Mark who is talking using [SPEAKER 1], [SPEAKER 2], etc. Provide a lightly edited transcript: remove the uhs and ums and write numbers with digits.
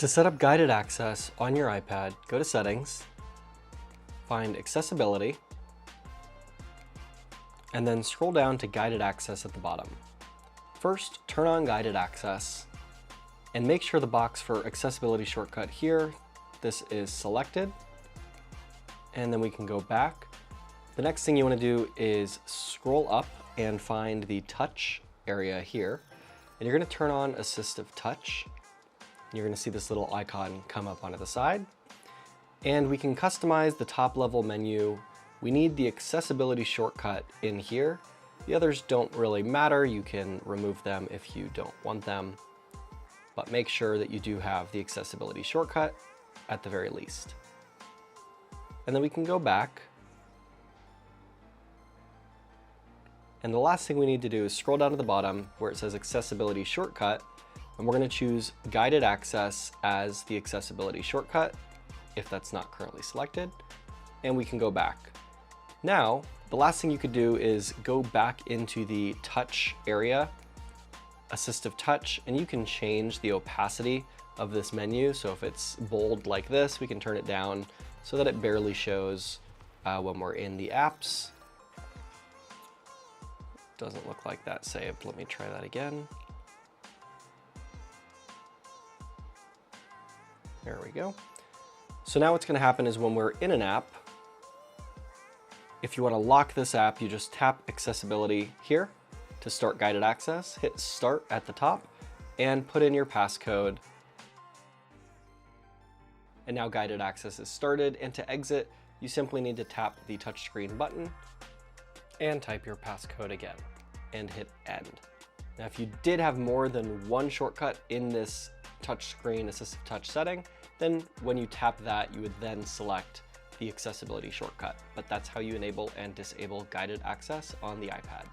[SPEAKER 1] To set up guided access on your iPad, go to Settings, find Accessibility, and then scroll down to Guided Access at the bottom. First, turn on Guided Access, and make sure the box for Accessibility shortcut here, this is selected, and then we can go back. The next thing you want to do is scroll up and find the touch area here, and you're going to turn on Assistive Touch. You're going to see this little icon come up onto the side, and we can customize the top level menu. We need the accessibility shortcut in here. The others don't really matter. You can remove them if you don't want them, but make sure that you do have the accessibility shortcut at the very least. And then we can go back. And the last thing we need to do is scroll down to the bottom where it says accessibility shortcut, and we're going to choose guided access as the accessibility shortcut if that's not currently selected, and we can go back. Now, the last thing you could do is go back into the touch area, assistive touch, and you can change the opacity of this menu. So if it's bold like this, we can turn it down so that it barely shows when we're in the apps. Doesn't look like that saved. Let me try that again. There we go. So now what's going to happen is when we're in an app, if you want to lock this app, you just tap accessibility here to start guided access, hit start at the top, and put in your passcode. And now guided access is started, and to exit, you simply need to tap the touchscreen button and type your passcode again and hit end. Now, if you did have more than one shortcut in this touchscreen assistive touch setting, then when you tap that, you would then select the accessibility shortcut. But that's how you enable and disable guided access on the iPad.